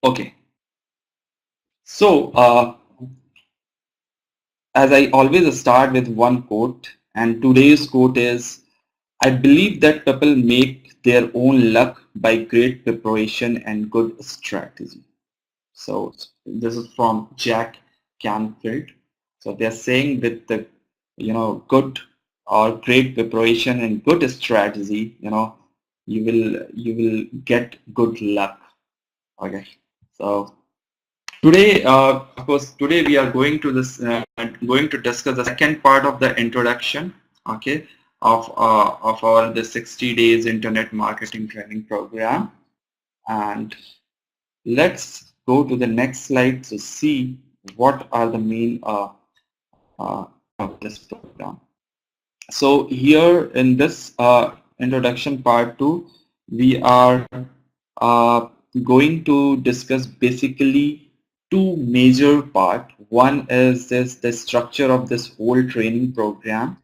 Okay, so as I always start with one quote, and today's quote is, I believe that people make their own luck by great preparation and good strategy. So this is from Jack Canfield. So they're saying with the, good or great preparation and good strategy, you will get good luck. Okay. So today, of course, today we are going to discuss the second part of the introduction, okay, of our the 60 days internet marketing training program, and let's go to the next slide to see what are the main of this program. So here in this introduction part two, we are uh, going to discuss basically two major part. One is this the structure of this whole training program,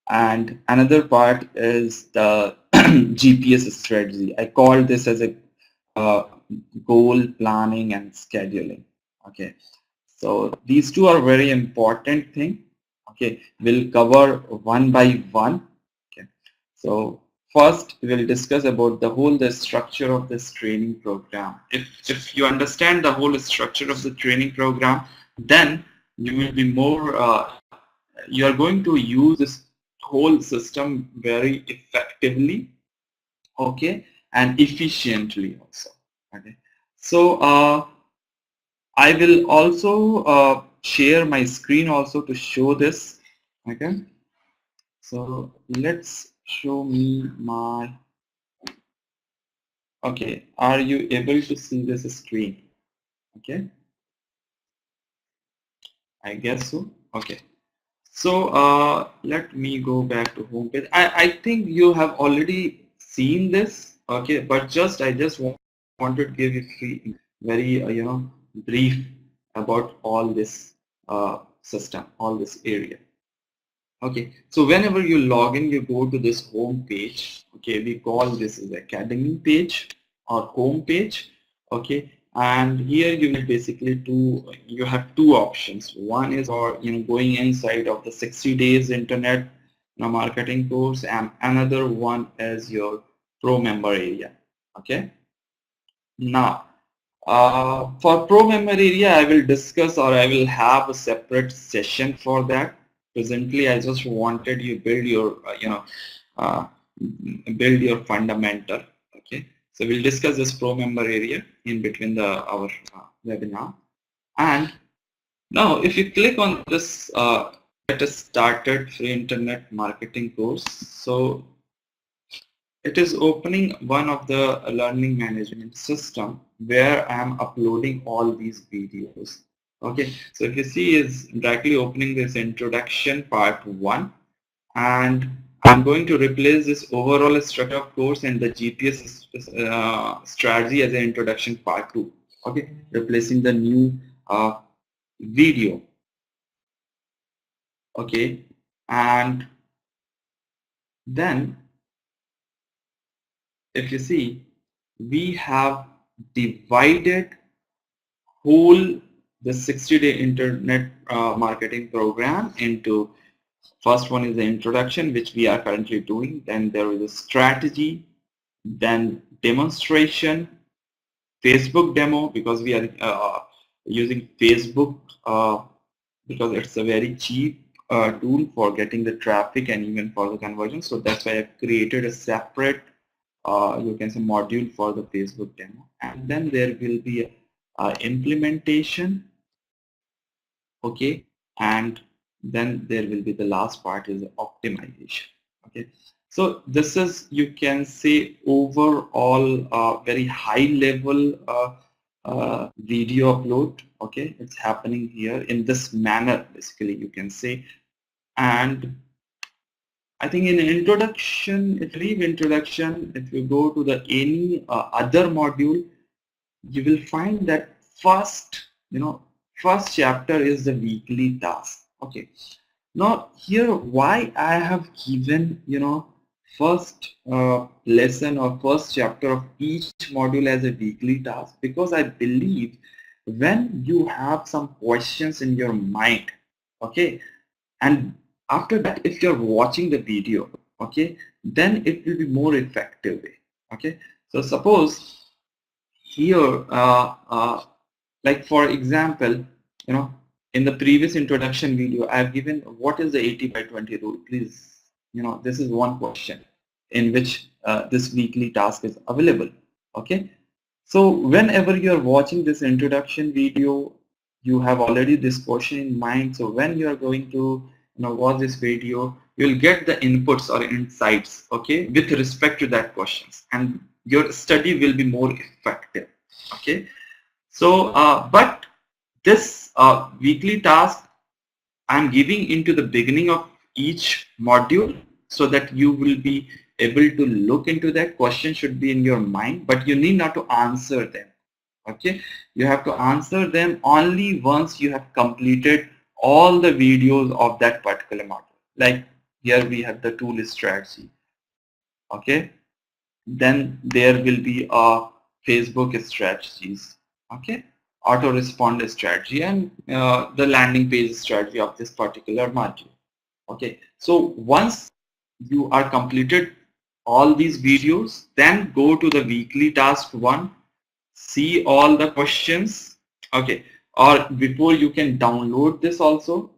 and another part is the GPS strategy. I call this as a uh, goal planning and scheduling. Okay, so these two are very important thing. Okay, we'll cover one by one. Okay, so first we'll discuss about the structure of this training program. If you understand the whole structure of the training program, then you will be more you are going to use this whole system very effectively, okay, and efficiently also. Okay, so I will also share my screen also to show this. Okay, so let's show me my. Okay, are you able to see this screen? Okay, I guess so. Okay, so let me go back to home page. I think you have already seen this. Okay, but I just wanted to give you very brief about all this system, all this area. Okay, so whenever you log in, you go to this home page. Okay, we call this as academy page or home page. Okay, and here you will basically you have two options. One is for going inside of the 60 days internet marketing course, and another one is your pro member area. Okay, now for pro member area, I will discuss or I will have a separate session for that. Presently, I just wanted you build your, uh, build your fundamental. Okay, so we'll discuss this pro member area in between our webinar. And now, if you click on this, get us started free internet marketing course. So it is opening one of the learning management system where I am uploading all these videos. Okay, so if you see is directly opening this introduction part 1, and I'm going to replace this overall structure of course and the GPS strategy as an introduction part 2. Okay, replacing the new video. Okay, and then if you see, we have divided whole the 60-day internet marketing program into first one is the introduction, which we are currently doing. Then there is a strategy, then demonstration, Facebook demo, because we are using Facebook because it's a very cheap tool for getting the traffic and even for the conversion. So that's why I've created a separate you can say module for the Facebook demo, and then there will be a implementation, okay, and then there will be the last part is optimization. Okay, so this is, you can say, overall very high level video upload. Okay, it's happening here in this manner, basically, you can say. And I think in introduction, if leave introduction, if you go to the any other module, you will find that first, first chapter is the weekly task. Okay. Now here, why I have given, first lesson or first chapter of each module as a weekly task, because I believe when you have some questions in your mind, okay, and after that if you're watching the video, okay, then it will be more effective way. Okay, so suppose here like for example, you know, in the previous introduction video I have given what is the 80 by 20 rule. Please, you know, this is one question in which this weekly task is available. Okay, so whenever you are watching this introduction video, you have already this question in mind. So when you are going to, you know, watch this video, you'll get the inputs or insights, okay, with respect to that questions, and your study will be more effective. Okay, so but this weekly task I'm giving into the beginning of each module so that you will be able to look into that. Question should be in your mind, but you need not to answer them. Okay, you have to answer them only once you have completed all the videos of that particular module. Like here we have the tool strategy. Okay, then there will be a Facebook strategies. Okay, auto strategy, and the landing page strategy of this particular module. Okay, so once you are completed all these videos, then go to the weekly task one, see all the questions. Okay, or before you can download this also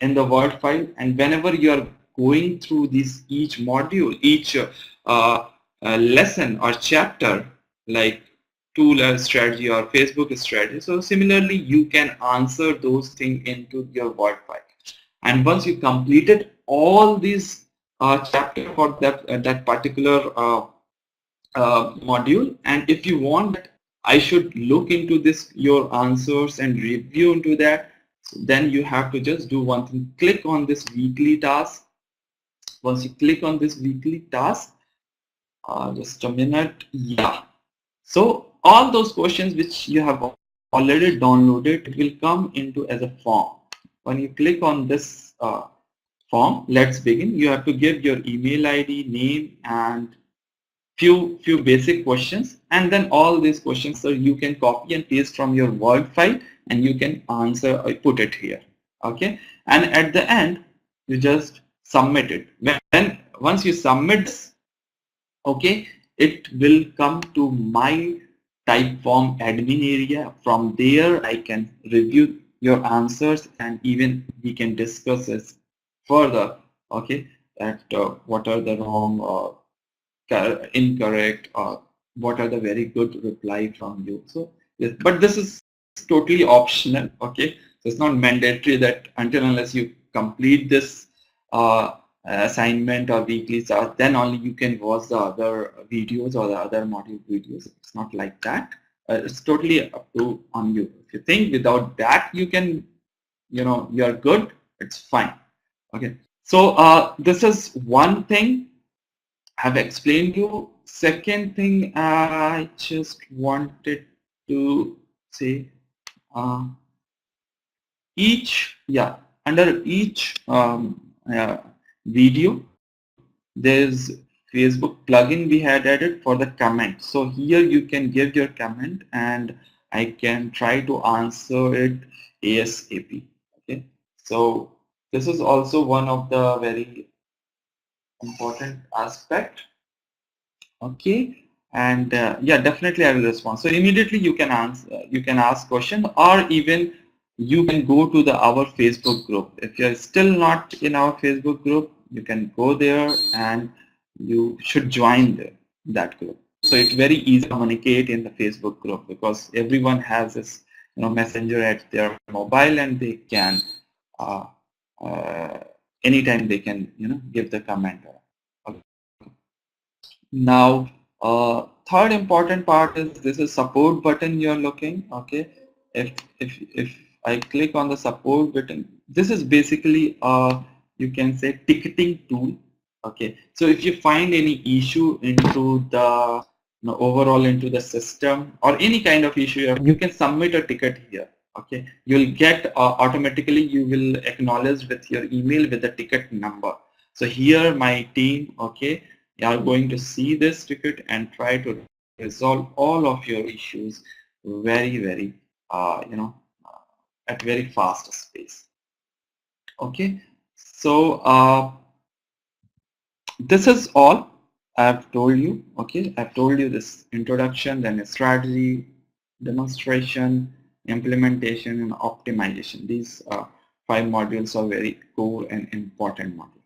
in the Word file, and whenever you are going through this each module, each lesson or chapter, like tool strategy or Facebook strategy, so similarly you can answer those things into your Word file. And once you completed all these chapter for that particular module, and if you want that I should look into this your answers and review into that, so then you have to just do one thing: click on this weekly task. Once you click on this weekly task, just a minute, yeah, so all those questions which you have already downloaded, it will come into as a form. When you click on this form, let's begin. You have to give your email ID, name, and few basic questions, and then all these questions, so you can copy and paste from your Word file and you can answer or put it here. Okay, and at the end you just submit it. When once you submit this, okay, it will come to my type form admin area. From there I can review your answers and even we can discuss this further. Okay, that what are the wrong or incorrect, or what are the very good reply from you. So yes, but this is totally optional. Okay, so it's not mandatory that until unless you complete this assignment or weekly task, then only you can watch the other videos or the other module videos. It's not like that. It's totally up to on you. If you think without that you can, you know, you're good, it's fine. Okay, so this is one thing have explained you. Second thing I just wanted to say, uh, each, yeah, under each video, there's Facebook plugin we had added for the comment. So here you can give your comment and I can try to answer it ASAP. Okay, so this is also one of the very important aspect. Okay, and yeah, definitely I will respond. So immediately you can answer, you can ask question, or even you can go to the our Facebook group. If you are still not in our Facebook group, you can go there and you should join that group. So it's very easy to communicate in the Facebook group because everyone has this, you know, messenger at their mobile, and they can uh, uh, anytime they can, you know, give the comment. Okay. Now, third important part is this is support button you're looking. Okay, if I click on the support button, this is basically you can say ticketing tool. Okay, so if you find any issue into the, you know, overall into the system or any kind of issue, you can submit a ticket here. Okay, you'll get automatically you will acknowledge with your email with the ticket number. So here my team, okay, You are going to see this ticket and try to resolve all of your issues very, very, at very fast pace. Okay, so this is all I've told you. Okay, I've told you this introduction, then a strategy, demonstration, implementation, and optimization. These 5 modules are very core and important modules.